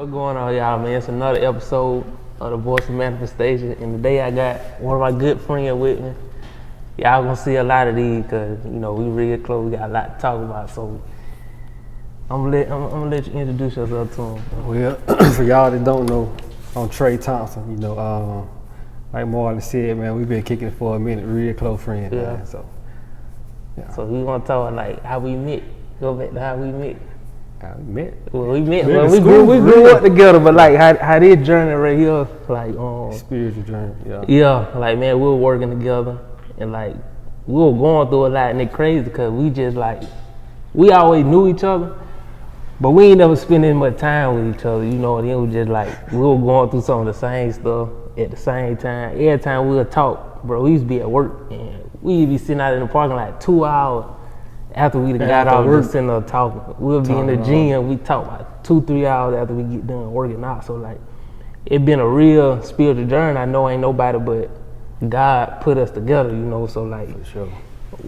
What's going on, y'all, man? It's another episode of the Voice of Manifestation, and today I got one of my good friends with me. Y'all gonna see a lot of these because we real close. We got a lot to talk about, so I'm gonna let you introduce yourself to him. Well, for y'all that don't know, I'm Trey Thompson. Like Marlon said, man, we've been kicking it for a minute. Real close friends, Yeah. man. So we gonna talk like how we met. Go back to how we met. how we met. Well, we met. Met Well, in we school, grew up together, but like how this journey right here, like Spiritual journey, yeah. yeah, like man, we were working together, and like we were going through a lot, and it crazy because we just like we always knew each other, but we ain't never spending much time with each other. And it was just like we were going through some of the same stuff at the same time. Every time we would talk, bro, we used to be at work, and we'd be sitting out in the parking lot 2 hours. After we got off, just sitting there talking. We'll be in the gym, we talk about 2-3 hours after we get done working out. So like, it been a real spiritual journey. I know ain't nobody but God put us together, so like, For sure.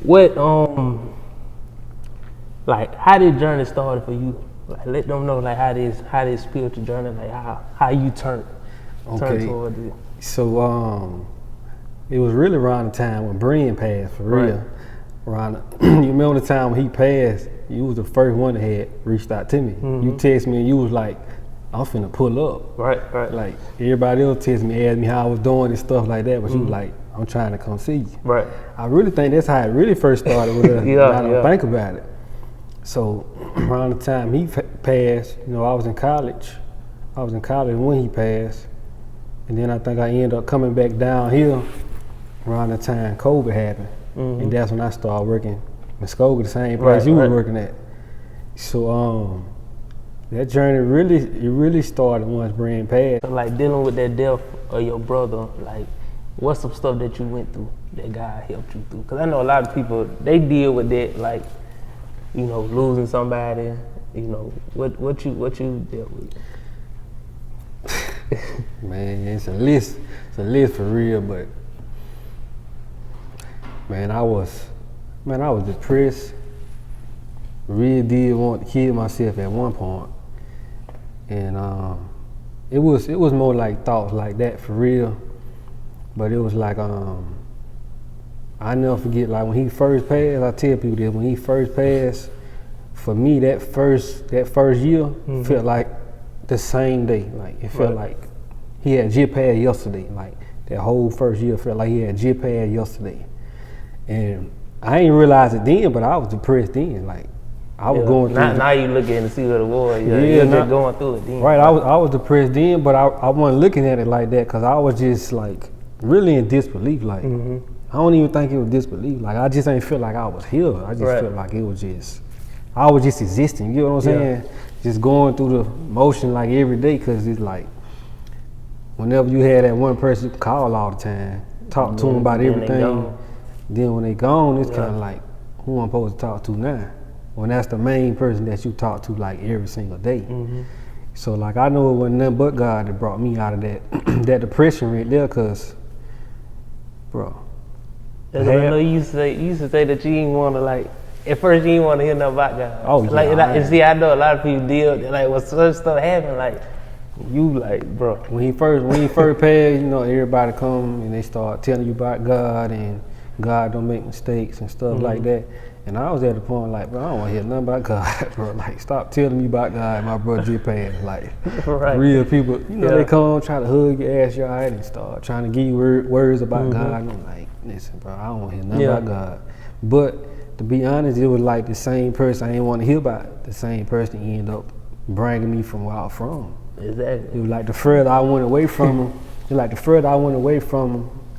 what, like how this journey started for you? Like let them know like how this spiritual journey, like how you turned toward it. So it was really around the time when Brian passed, for real. Right. Around, you remember the time when he passed, you was the first one that had reached out to me. Mm-hmm. You text me and you was like, I'm finna pull up. Right. Like everybody else text me, asked me how I was doing and stuff like that, but you was Mm-hmm. like, I'm trying to come see you. Right. I really think that's how it really first started with us. Yeah, now that I think about it. So around the time he passed, I was in college. I was in college when he passed, and then I think I ended up coming back down here around the time COVID happened. Mm-hmm. And that's when I started working in Muskogee, the same place you were working at. So that journey really started once Brian passed. So like dealing with that death of your brother, like what's some stuff that you went through that God helped you through? Because I know a lot of people, they deal with that, like, losing somebody, what you dealt with? Man, it's a list for real, but man, I was depressed. Really did want to kill myself at one point, and it was more like thoughts like that for real. But it was like I never forget, like when he first passed. I tell people this, when he first passed, for me that first year Mm-hmm. felt like the same day. Like it felt like he had just passed yesterday. Like that whole first year felt like he had just passed yesterday. And I ain't realize it then, but I was depressed then. Like I was going through. Now you looking and see what it was. Yeah, You're just going through it then. Right, I was depressed then, but I wasn't looking at it like that because I was just like really in disbelief. Like Mm-hmm. I don't even think it was disbelief. Like I just ain't feel like I was here. I just felt like it was just I was just existing. You know what I'm saying? Just going through the motion like every day, because it's like whenever you had that one person you call all the time, talk to them about everything. Then when they gone, it's kind of like, who I'm supposed to talk to now? When that's the main person that you talk to like every single day. Mm-hmm. So like I know it wasn't nothing but God that brought me out of that that depression right there, cause, bro. I know you used to say that you didn't want to like. At first, you didn't want to hear nothing about God. Oh, yeah. And see, I know a lot of people deal like when such stuff happen, like you like, bro. When he first passed, everybody come and they start telling you about God and God don't make mistakes and stuff like that. And I was at the point like, bro, I don't want to hear nothing about God, bro. Like, stop telling me about God. My brother just passed. Like, real people, they come try to hug you, ask you out, and start trying to give you words about God. And I'm like, listen, bro, I don't want to hear nothing about God. But to be honest, it was like the same person I didn't want to hear about. The same person ended up bringing me from where I'm from. Exactly. It was like the further I went away from him,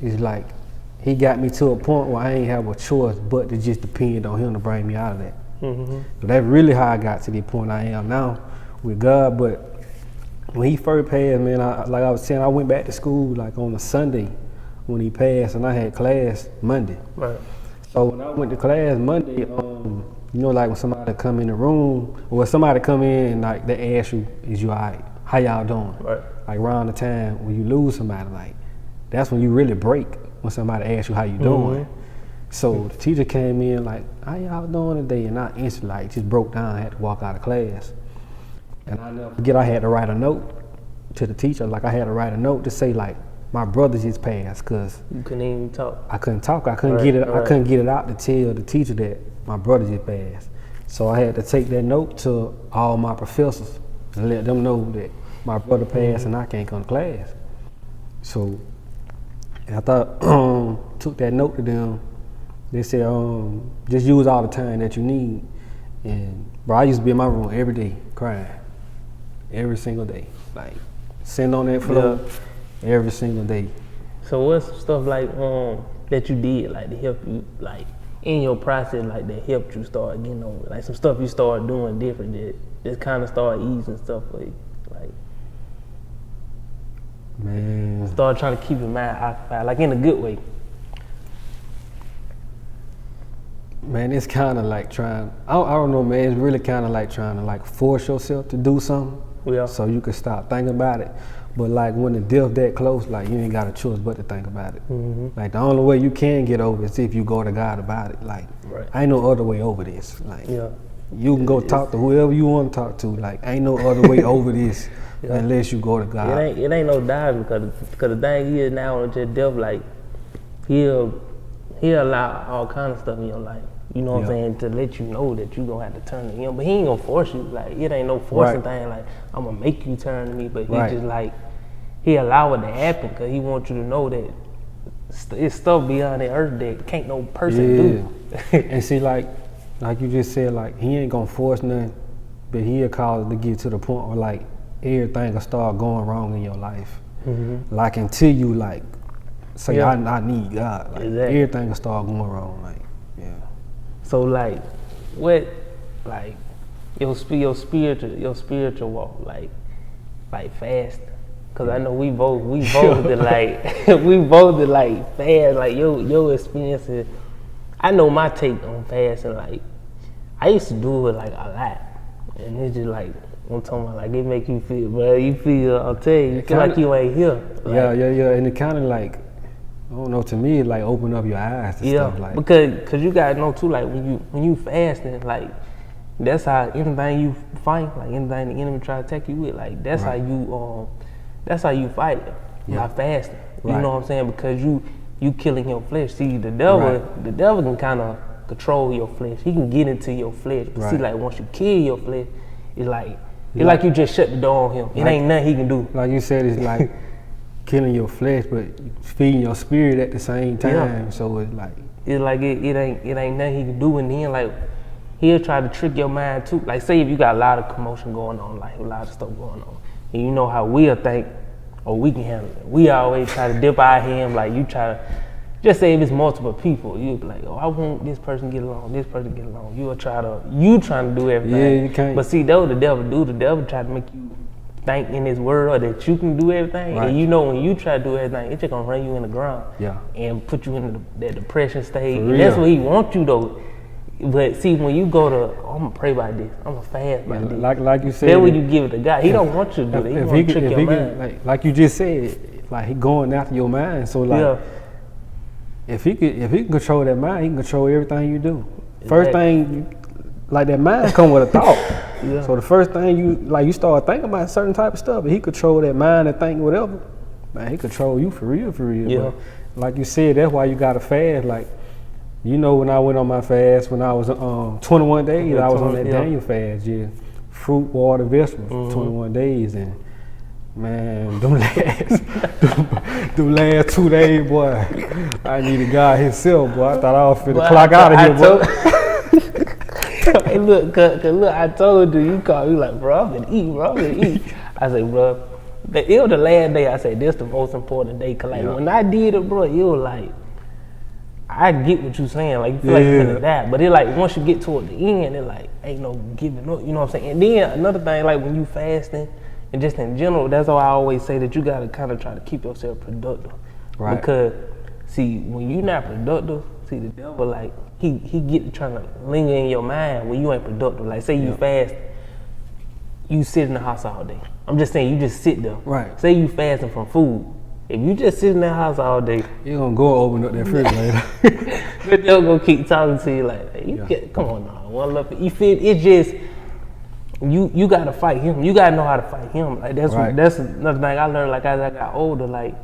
it's like he got me to a point where I ain't have a choice but to just depend on him to bring me out of that. Mm-hmm. So that's really how I got to the point I am now with God. But when he first passed, man, like I was saying, I went back to school like on a Sunday when he passed, and I had class Monday. Right. So when I went to class Monday, like when somebody come in the room, or when somebody come in and like they ask you, is you all right? How y'all doing? Right. Like around the time when you lose somebody, like that's when you really break, when somebody asks you how you doing. So the teacher came in like, how y'all doing today? And I instantly like just broke down, I had to walk out of class. And I never forget, I had to write a note to the teacher. Like I had to write a note to say like, my brother just passed, cause You couldn't even talk. I couldn't talk. I couldn't Right, get it. I right. couldn't get it out to tell the teacher that my brother just passed. So I had to take that note to all my professors and let them know that my brother passed and I can't come to class. So after I took that note to them, they said, just use all the time that you need. And bro, I used to be in my room every day crying, every single day, like sitting on that floor every single day. So what's some stuff like that you did like to help you like in your process like that helped you start getting over like some stuff you started doing different that just kind of started easing stuff for you like Man, start trying to keep your mind occupied like in a good way. man, it's kind of like trying. I don't know, man. It's really kind of like trying to like force yourself to do something, Yeah. so you can stop thinking about it. But like when the death that close, like you ain't got a choice but to think about it. Mm-hmm. Like the only way you can get over it is if you go to God about it. Like Right. ain't no other way over this. Like Yeah. you can go talk to whoever you want to talk to. Like ain't no other way over this unless you go to God. It ain't no diving because the thing is now on just death like he'll allow all kind of stuff in your life. You know what I'm saying? To let you know that you gonna have to turn to him. But he ain't gonna force you. Like it ain't no forcing thing like I'm gonna make you turn to me. But he just like he allow it to happen because he wants you to know that it's stuff beyond the earth that can't no person do. And see, like you just said, like he ain't gonna force nothing, but he'll cause it to get to the point where like everything will start going wrong in your life. Mm-hmm. Like until you like say Yeah. I need God, like Exactly. everything will start going wrong. Like So like, what, like, your spiritual walk, like fasting? Cause I know we both did like we both did like fast. Like your experiences. I know my take on fasting. Like I used to do it like a lot, and it's just like I'm talking about like it make you feel, bro. You feel, I'll tell you, you feel like you ain't here. Like, yeah, and it kind of like I don't know, to me it like open up your eyes to stuff like because you gotta know too, like when you fasting, like that's how anything you fight, like anything the enemy try to attack you with, like that's how you fight by fasting. You know what I'm saying? Because you killing your flesh. See, the devil can kind of control your flesh. He can get into your flesh. But see, like once you kill your flesh, it's like you just shut the door on him. It ain't nothing he can do. Like you said, it's like killing your flesh, but feeding your spirit at the same time. Yeah. So it's like it ain't nothing he can do, and then like he'll try to trick your mind too. Like say if you got a lot of commotion going on, like a lot of stuff going on, and you know how we'll think, oh we can handle it. We always try to dip our hand, like you try to just say if it's multiple people, you'll be like, oh I want this person to get along, this person to get along. You trying to do everything. Yeah, you can't. But see, that's what the devil do. The devil try to make you think in this world that you can do everything, and you know when you try to do everything, it's just gonna run you in the ground, and put you in that depression stage. And that's what he wants you though. But see, when you go to, I'm gonna pray about this, I'm gonna fast about this. Like you said, then when you give it to God, he don't want you to do that. He want to trick your mind. Like you just said, like he going after your mind. So like, if he can control that mind, he can control everything you do. First thing, like that mind come with a thought. So the first thing you start thinking about certain type of stuff, and he control that mind and think whatever. Man, he control you for real. Yeah. But like you said, that's why you gotta fast. Like, you know, when I went on my fast, when I was 21 days, I was on that Daniel fast. Yeah, fruit, water, vegetables, 21 days, and man, them last 2 days, boy, I needed God Himself, boy. I thought I was finna clock out of here, boy. Hey, look, I told you, you called me like, bro, I'm gonna eat. I said, bro, it was the last day. I said, this the most important day. Cause like when I did it, bro, it was like, I get what you saying. Like, you feel like you're gonna die. But it like, once you get toward the end, it like, ain't no giving up. You know what I'm saying? And then another thing, like when you fasting, and just in general, that's why I always say that you gotta kind of try to keep yourself productive. Right. Because, see, when you're not productive, see, the devil, like, he get to trying to linger in your mind when you ain't productive. Like, say you fast, you sit in the house all day. I'm just saying, you just sit there. Right. Say you fasting from food. If you just sit in that house all day, you're gonna go open up that refrigerator. the devil gonna keep talking to you like, hey, come on now, one love. You feel it's just you gotta fight him. You gotta know how to fight him. Like that's Right. that's another thing I learned. Like as I got older, like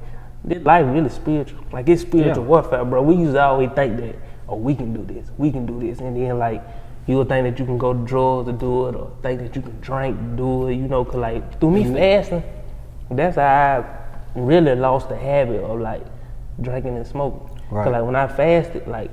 this life really spiritual. Like it's spiritual warfare, bro. We used to always think that, oh, we can do this, and then like you'll think that you can go to drugs to do it, or think that you can drink to do it. You know, cause like through me fasting, that's how I really lost the habit of like drinking and smoking. Right. Cause like when I fasted, like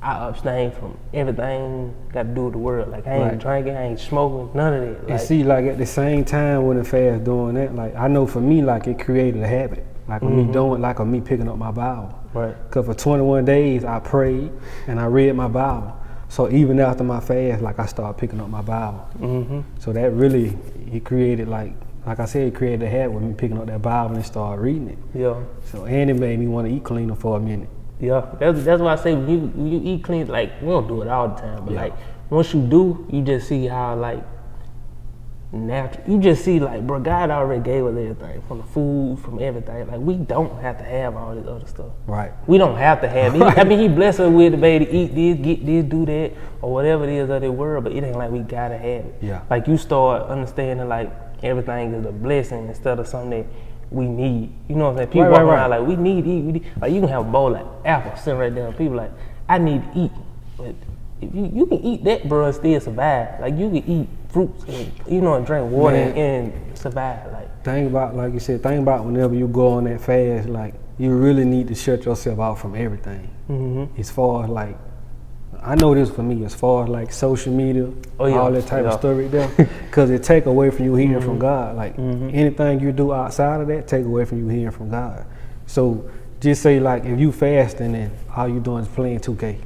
I abstain from everything got to do with the world. Like I ain't Right. drinking, I ain't smoking, none of that. And Like, see, like at the same time when the fast doing that, like I know for me, like it created a habit. Like of me doing, like of me picking up my Bible. right. Cause for 21 days I prayed and I read my Bible. So even after my fast, like I started picking up my Bible. Mm-hmm. So that really, it created like I said, it created a habit with me picking up that Bible and start reading it. Yeah. So and it made me want to eat cleaner for a minute. Yeah, that's why I say when you eat clean, like we don't do it all the time, but Yeah. like once you do, you just see how like natural. You just see like, bro, God already gave us everything from the food, from everything. Like we don't have to have all this other stuff. Right. We don't have to have it. I mean, He blessed us with the ability to eat this, get this, do that, or whatever it is of the world. But it ain't like we gotta have it. Yeah. Like you start understanding like everything is a blessing instead of something that we need. You know what I'm saying? People Right, walk right, around right. like we need to eat. We need. Like you can have a bowl of apple sitting right there. And people like I need to eat, but if you can eat that, bro, and still survive. Like you can eat fruits and and drink water Man. and survive. Like Think about, like you said, think about whenever you go on that fast, like you really need to shut yourself out from everything. mm-hmm. As far as like, I know this for me, as far as like social media, Oh, yeah. all that type Yeah. of stuff right there, because it take away from you hearing from God. Like anything you do outside of that, take away from you hearing from God. So just say like if you fasting and all you doing is playing 2K.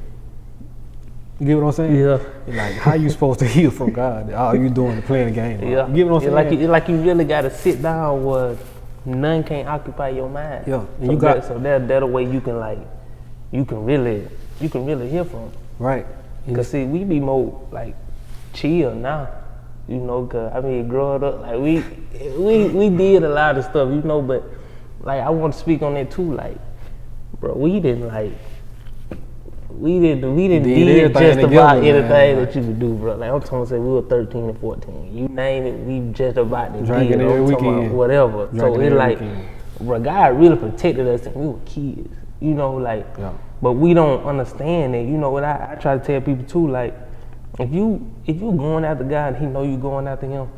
You get what I'm saying? Yeah. Like how you supposed to hear from God? All you doing is playing a game. Yeah. You get what I'm saying? Like you really gotta sit down where none can occupy your mind. Yeah. And So you got that a way you can like you can really hear from. right. And Cause see, we be more like chill now, cause I mean, growing up, like we did a lot of stuff, but like I want to speak on that too, like, bro, we didn't did everything just together, about man. anything that you could do, bro. Like I'm talking, say we were 13 and 14, you name it, we just about to Drinking did. every I'm talking about weekend. whatever. Drinking So every it's like, weekend. bro, God really protected us and we were kids, like. Yeah. But we don't understand that, what I try to tell people too, like, if you going after God and He know you going after Him,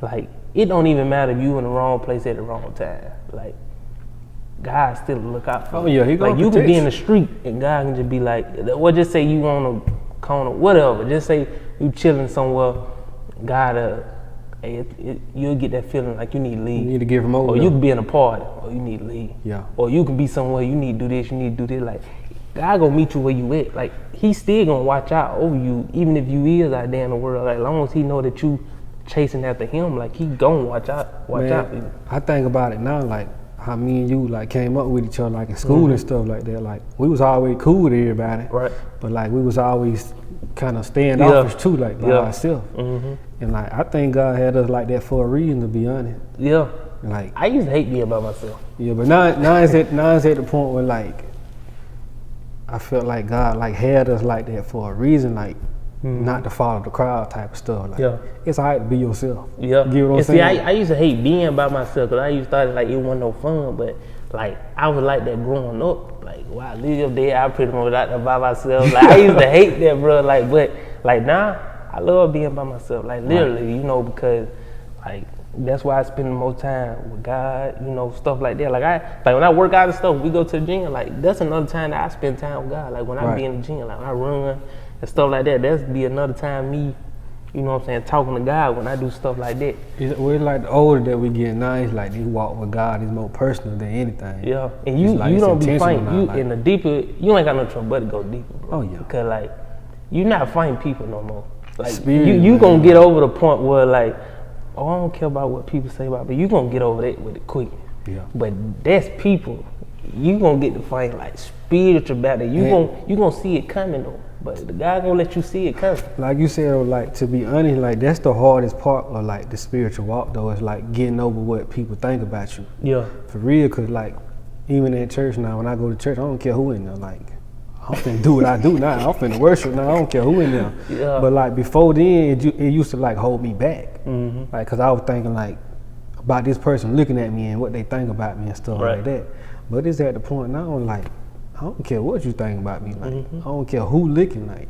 like, it don't even matter if you in the wrong place at the wrong time. Like, God still look out for Oh, you. yeah, He gonna Like, you can protect be you. in the street and God can just be like, or just say you on a corner, whatever. Just say you chilling somewhere, God, you'll get that feeling like you need to leave. You need to give Him over. Or you can be in a party, or you need to leave. Yeah. Or you can be somewhere, you need to do this, you need to do this. Like, God gonna meet you where you at. Like, He still gonna watch out over you, even if you is out there in the world. Like, as long as He know that you chasing after Him, like, He gonna watch out for you. Man, I think about it now, like how me and you like came up with each other, like in school and stuff like that. Like we was always cool with everybody, Right. but like we was always kind of standoffish too, like by ourselves. Mm-hmm. And like I think God had us like that for a reason, to be honest. Yeah. Like I used to hate being by myself. yeah, but now it's at the point where like I felt like God like had us like that for a reason, like not to follow the crowd type of stuff. Like Yeah. it's alright to be yourself. Yeah. You get what I'm And see, saying? I used to hate being by myself because I used to thought like it wasn't no fun, but like I was like that growing up. Like, wow, I live there, I pretty much out there by myself. Like I used to hate that, bro. Like, but like now I love being by myself. Like literally, because like that's why I spend the most time with God, stuff like that. Like when I work out and stuff, we go to the gym. Like that's another time that I spend time with God. Like when I be in the gym, like when I run and stuff like that, that's be another time me, talking to God when I do stuff like that. We're like the older that we get now, it's like this walk with God is more personal than anything. Yeah, and you It's like you it's don't be intentional fighting. now, You like- in the deeper, you ain't got no trouble but to go deeper, bro. Oh, yeah. Because like you're not fighting people no more. Like Spirit, you man. gonna get over the point where like, oh, I don't care about what people say about me. You gonna get over that with it quick. Yeah. But that's people. You gonna get to fight like spiritual battle. You gonna see it coming though. But the guy gonna let you see it coming. Like you said, like to be honest, like that's the hardest part of like the spiritual walk though, is like getting over what people think about you. Yeah. For real, cause like even at church now, when I go to church, I don't care who in there. Like I'm finna do what I do now. I'm finna worship now. I don't care who in there. Yeah. But like before then, it used to like hold me back. Mm-hmm. Like, cause I was thinking like about this person looking at me and what they think about me and stuff Right. like that. But it's at the point now, I'm like, I don't care what you think about me. Like, Mm-hmm. I don't care who looking. Like,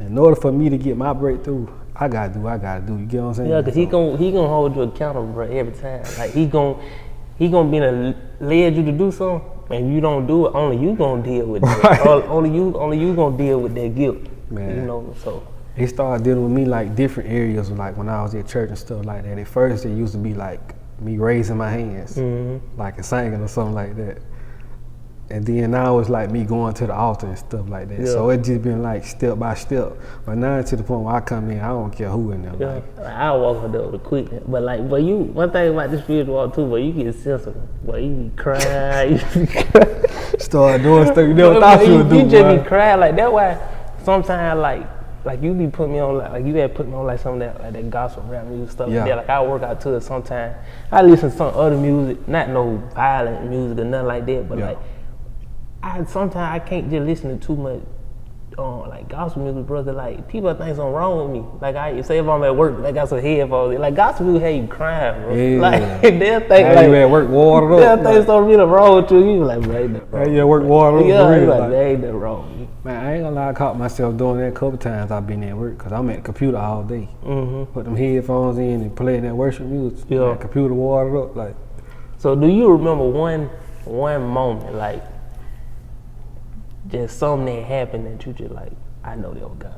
in order for me to get my breakthrough, I gotta do what I gotta do. You get what I'm saying? Yeah, cause he gonna hold you accountable, bro, every time. Like he gonna be led you to do something, and you don't do it. Only you gonna deal with it. Right. Only you gonna deal with that guilt. Man. You know, so They started dealing with me like different areas, like when I was at church and stuff like that. At first, it used to be like me raising my hands, like and singing or something like that. And then now it's like me going to the altar and stuff like that. Yeah. So it just been like step by step. But now to the point where I come in, I don't care who in there. yeah, Like, I'll walk her there with quick. But like, but you one thing about this spiritual walk too, but you get sensitive. But you be crying. You be crying. start doing stuff you never But thought you would do. You just boy. be crying like that. Why sometimes like you be putting me on like you had put me on like some of that like that gospel rap music stuff. Yeah. Like that. Like I work out to it sometimes. I listen to some other music, not no violent music or nothing like that. But Yeah. like sometimes I can't just listen to too much like gospel music, brother. Like people think something wrong with me. Like I say if I'm at work, I got some headphones. Like gospel music, have you crying, bro. Yeah. Like they'll think How like you at work watered they'll up? think something really wrong with you. You be like, bro, ain't that How wrong. you at work watered up? Yeah, for you real, like, like. there ain't that wrong. Man, I ain't gonna lie, I caught myself doing that a couple times I've been at work, cause I'm at the computer all day. Mm-hmm. Put them headphones in and playing that worship music. Yeah. That computer watered up, like. So do you remember one moment, like just something that happened that you just like, I know that was God.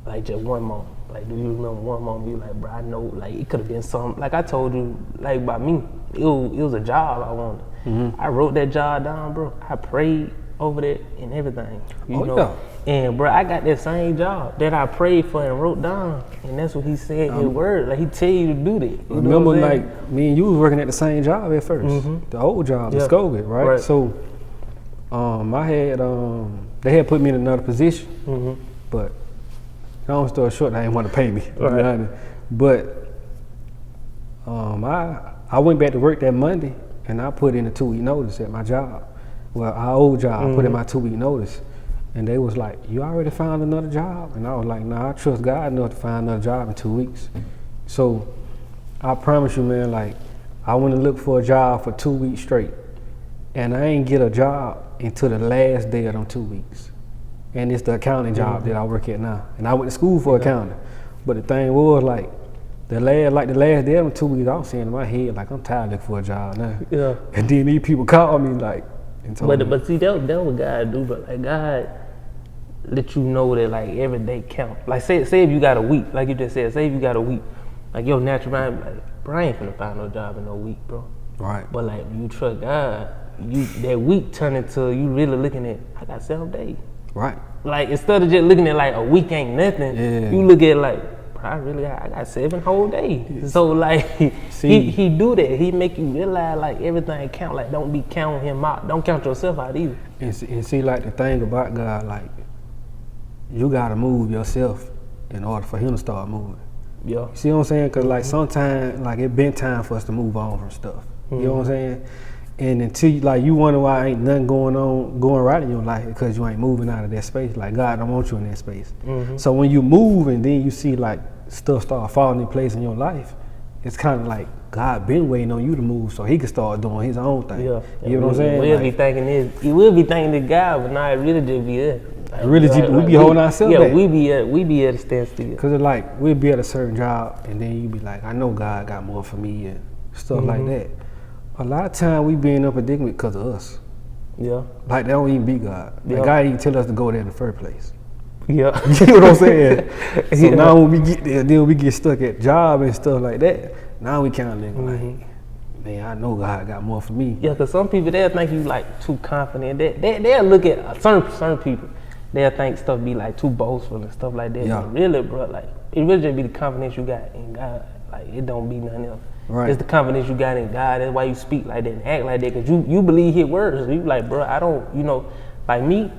Like just one moment. Like do you remember one moment you like, bro, I know like it could have been something like I told you, like by me, it was a job I wanted. Mm-hmm. I wrote that job down, bro. I prayed over that and everything. You Oh, know? yeah. And bro, I got that same job that I prayed for and wrote down. And that's what he said in his word. Like he tell you to do that. You know Remember, what I'm saying? like me and you was working at the same job at 1st, the old job, the Yeah. Scoville, right? Right. So, I had they had put me in another position, Mm-hmm. but long story short, they didn't want to pay me. To be Right. honest. But I went back to work that Monday, and I put in a 2-week notice at my job. Well, our old job, I put in my 2-week notice. And they was like, you already found another job? And I was like, nah, I trust God enough to find another job in 2 weeks. So I promise you, man, like I went to look for a job for 2 weeks straight. And I ain't get a job until the last day of them 2 weeks. And it's the accounting job that I work at now. And I went to school for accounting. But the thing was like the last day of them 2 weeks, I was saying in my head, like I'm tired of looking for a job now. Yeah. And then these people called me like and told me. But see, that what God do, but like God let you know that like every day count. Like say if you got a week, like you just said, say if you got a week, like your natural mind, like, bro, I ain't finna find no job in no week, bro. Right. But like you trust God, you that week turn into you really looking at I got 7 days. Right. Like instead of just looking at like a week ain't nothing, Yeah. you look at like, bro, I got 7 whole days. So like See. he do that. He make you realize like everything count. Like don't be counting him out. Don't count yourself out either. And see, like the thing about God, like you gotta move yourself in order for Him to start moving. Yeah. You see what I'm saying? Cause like sometimes, like it been time for us to move on from stuff. You know what I'm saying? And until like you wonder why ain't nothing going right in your life because you ain't moving out of that space. Like God don't want you in that space. So when you move and then you see like stuff start falling in place in your life, it's kind of like God been waiting on you to move so He can start doing His own thing. Yeah. You know what I'm saying? We'll Like, be thinking this. He will be thinking this God, but now it really just be us. Like, really, we be holding ourselves yeah, back. we be at a standstill. Cause it's like we'll be at a certain job and then you be like, I know God got more for me and stuff like that. A lot of time we be in a predicament because of us. Yeah. Like that don't even be God. Like Yeah. God didn't tell us to go there in the first place. Yeah. You know what I'm saying? So Yeah. now when we get there, then we get stuck at job and stuff like that. Now we kind of like, man, I know God got more for me. Yeah, because some people, they'll think you like too confident. They'll look at certain people, they'll think stuff be like too boastful and stuff like that. Yeah. But really, bro, like, it really just be the confidence you got in God. Like, it don't be nothing else. Right. It's the confidence you got in God. That's why you speak like that and act like that, because you believe His words. So you like, bro, I don't, like me,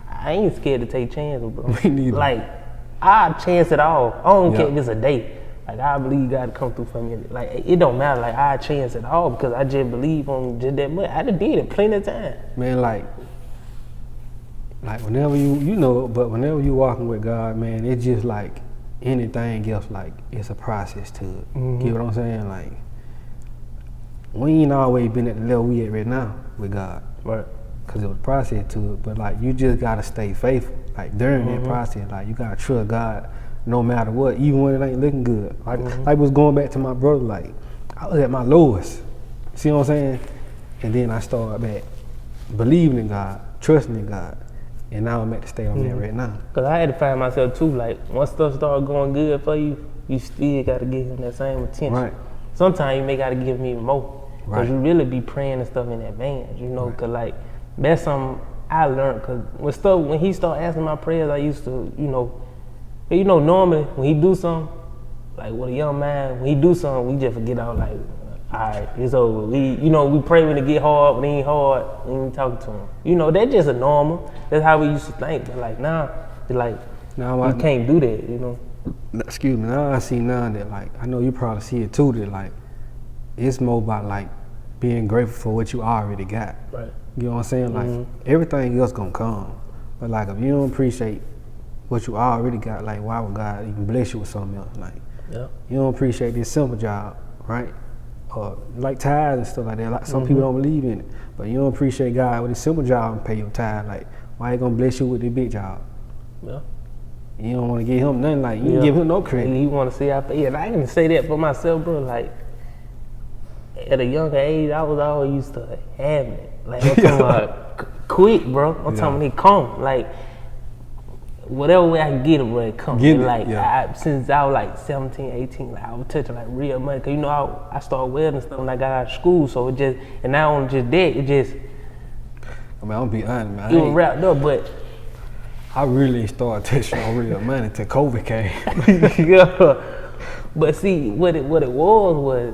I ain't scared to take chances, bro. Me neither. Like, I chance it all. I don't care Yeah. if it's a day. Like, I believe God come through for me. Like, it don't matter. Like, I chance it all because I just believe on just that much. I done did it plenty of times. Man, like like whenever whenever you walking with God, man, it's just like anything else. Like it's a process to it. Get what I'm saying? Like we ain't always been at the level we at right now with God, Right. cause it was a process to it. But like you just gotta stay faithful. Like during that process, like you gotta trust God no matter what, even when it ain't looking good. Like I was going back to my brother. Like I was at my lowest. See what I'm saying? And then I started back believing in God, trusting in God, and now I'm at the state I'm at right now. Cause I had to find myself too. Like once stuff started going good for you, you still gotta give him that same attention. Right. Sometimes you may gotta give him even more. Cause Right. you really be praying and stuff in advance, you know. Right. Cause like that's something I learned. Cause when he started asking my prayers, I used to, normally when he do something, like with a young man, when he do something, we just forget out like, all right, it's over. We pray when it get hard. When it ain't hard, we ain't talking to him. That's just a normal. That's how we used to think. But like now, it's like Now you can't do that. Excuse me. Now I see now that like I know you probably see it too. That like it's more about like being grateful for what you already got. Right. You know what I'm saying? Like everything else gonna come, but like if you don't appreciate what you already got, like why would God even bless you with something else? Like Yeah. you don't appreciate this simple job, right? Or like tithes and stuff like that. Like some people don't believe in it, but you don't appreciate God with a simple job and pay your tithe. Like why he gonna bless you with the big job? Yeah. You don't want to give him nothing. Like you don't give him no credit. You want to see how. Yeah, and I can say that for myself, bro. Like at a younger age, I was always used to having it. Like I'm talking about quick, bro. I'm talking about it come. Like whatever way I can get it, bro, it come. Get it, like yeah. Since I was like 17, 18, like I was touching like real money. Cause I started welding and stuff when I got out of school. So it just, and not only just that, it just. I mean, I'm gonna be honest, man. It was wrapped up, but. I really started touching on real money till COVID came. Yeah. But see, what it was,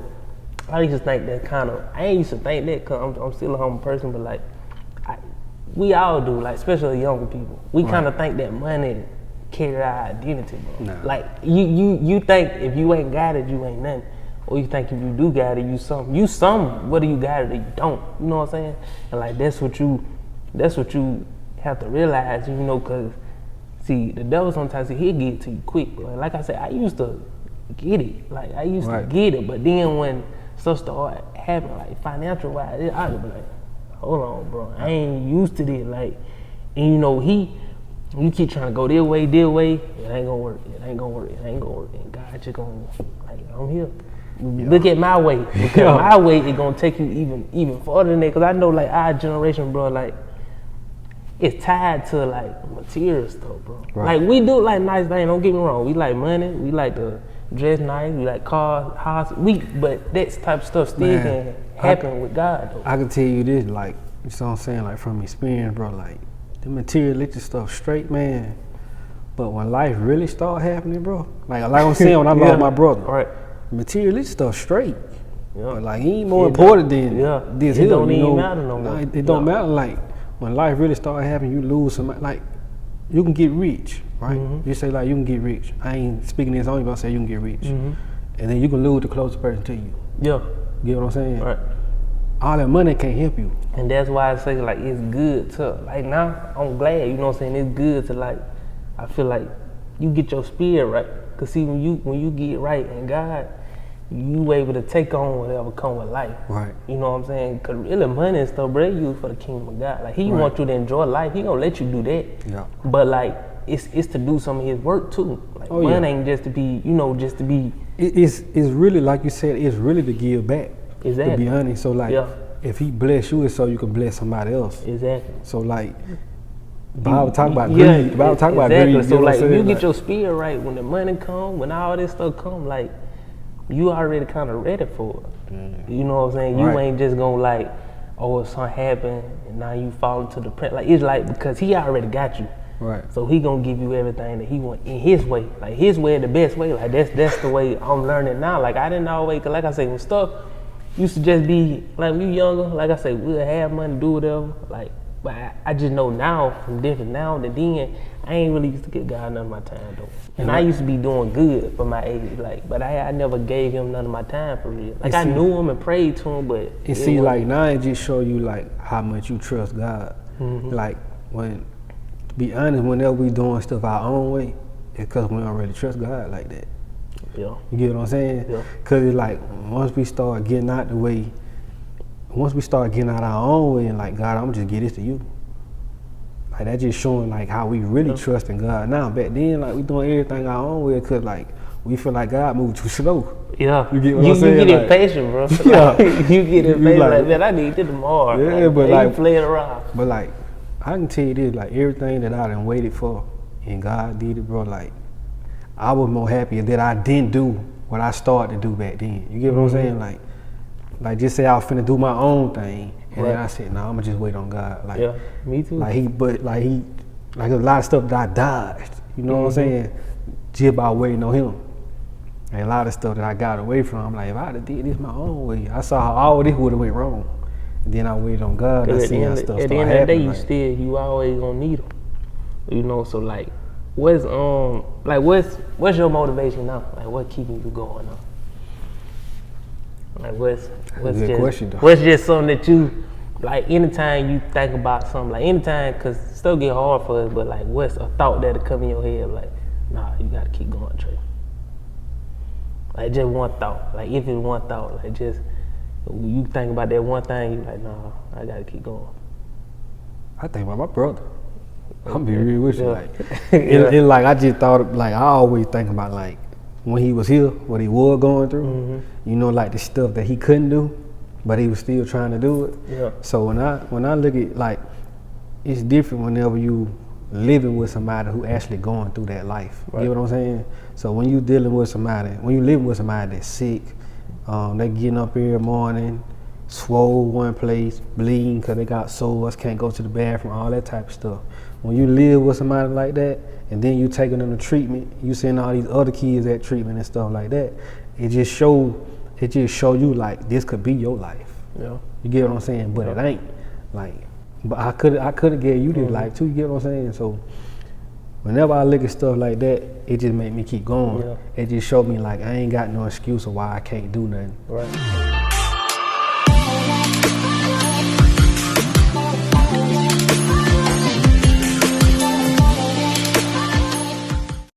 I used to think that kind of, I ain't used to think that because I'm still a humble person, but like, we all do, like, especially younger people. We kind of think that money carry our identity, bro. Nah. Like, you think if you ain't got it, you ain't nothing. Or you think if you do got it, you something. You something, whether you got it or you don't. You know what I'm saying? And like, that's what you have to realize, because, see, the devil sometimes he'll get it to you quick, bro. Like I said, I used to get it. Like, I used to get it, but then when stuff started happening, like, financial-wise, I would be like, hold on, bro. I ain't used to this. Like, and you keep trying to go this way, it ain't gonna work. And God just gonna, like, I'm here. Yeah. Look at my way. Because my way is gonna take you even farther than that. Because I know, like, our generation, bro, like, it's tied to like material stuff, bro. Right. Like we do like nice things. Don't get me wrong. We like money. We like to dress nice. We like cars, houses. But that type of stuff still can happen with God, though. I can tell you this, like, you know what I'm saying, like from experience, bro. Like the materialistic stuff, straight, man. But when life really start happening, bro, like I'm saying when I lost my brother, right? Materialistic stuff, straight. Yeah. But like he ain't more important than this. It don't even matter no more. It don't matter. Like when life really start happening, you lose somebody. Like you can get rich, right? You say like you can get rich. I ain't speaking this only, but I say you can get rich, and then you can lose the closest person to you. Yeah, you know what I'm saying? Right. All that money can't help you. And that's why I say like it's good to like now I'm glad, you know what I'm saying, it's good to like I feel like you get your spirit right. Cause see when you get right in God, you able to take on whatever come with life. Right. You know what I'm saying? Cause really money and stuff, bro, used for the kingdom of God. Like he want you to enjoy life. He gonna let you do that. Yeah. But like it's to do some of his work too. Like money ain't just to be, just to be. It's really like you said. It's really to give back. Exactly. To be honest, so like if he bless you, it's so you can bless somebody else. Exactly. So like. Bible talk about greed. Bible talk about greed. So like, if you get your spirit right, when the money come, when all this stuff come, like, you already kind of ready for it. You know what I'm saying? You ain't just gonna like, oh, something happened and now you fall into the press. Like it's like because he already got you. Right. So he gonna give you everything that he want in his way. Like his way, the best way. Like that's the way I'm learning now. Like I didn't always, cause like I say, when stuff used to just be like we younger. Like I say, we'll have money, do whatever. Like. But I just know now, from different now than then, I ain't really used to get God none of my time though. And I used to be doing good for my age, like, but I never gave him none of my time for real. Like I knew him and prayed to him, but it see like now it just show you like how much you trust God. Like when be honest, whenever we doing stuff our own way, it's because we don't really trust God like that. Yeah. You get what I'm saying? Yeah. Because it's like, once we start getting out the way, once we start getting out our own way and like, God, I'm gonna just get this to you. Like, that just showing like how we really trust in God now. Back then, like, we doing everything our own way because like, we feel like God moved too slow. Yeah. You get what I'm saying? You get Like, impatient, bro. Yeah. Like, you get impatient, like- like, man, I need this tomorrow. Yeah, but you like- playing around. But like, I can tell you this, like everything that I done waited for and God did it, bro, like, I was more happy that I didn't do what I started to do back then. You get what I'm saying? Like just say I was finna do my own thing, and then Right. I said, nah, I'ma just wait on God. Like, Yeah, me too. like like a lot of stuff that I dodged. You know what I'm saying? Just by waiting on Him. And a lot of stuff that I got away from, I'm like, if I'd have did this my own way, I saw how all this would have went wrong. And then I waited on God. I At the seen how end, stuff at started the end of the day, happening. Like, you always gonna need them. You know, so like, what's your motivation now? Like, what keeping you going on? Like, what's good just question, though. what's just something that you like? Anytime you think about something, like anytime, cause stuff get hard for us, but like, what's a thought that'll come in your head? Like, nah, you gotta keep going, Trey. Like, just one thought. Like, if it's one thought, like, just you think about that one thing, you like, nah, I gotta keep going. I think about my brother. I'm be real with you. Yeah. Like, Yeah. it like I just thought, like I always think about like when he was here, what he was going through. Mm-hmm. You know, like the stuff that he couldn't do, but he was still trying to do it. Yeah. So when I look at like, it's different whenever you living with somebody who actually going through that life. Right. You know what I'm saying? So when you dealing with somebody, when you living with somebody that's sick, they getting up every morning, swole one place, bleeding because they got sores, can't go to the bathroom, all that type of stuff. When you live with somebody like that, and then you taking them to treatment, you seeing all these other kids at treatment and stuff like that, it just show you like this could be your life. Yeah. You get what I'm saying? But it ain't. Like, but I could have gave you this life too. You get what I'm saying? So whenever I look at stuff like that, it just make me keep going. Yeah. It just showed me like I ain't got no excuse of why I can't do nothing. Right.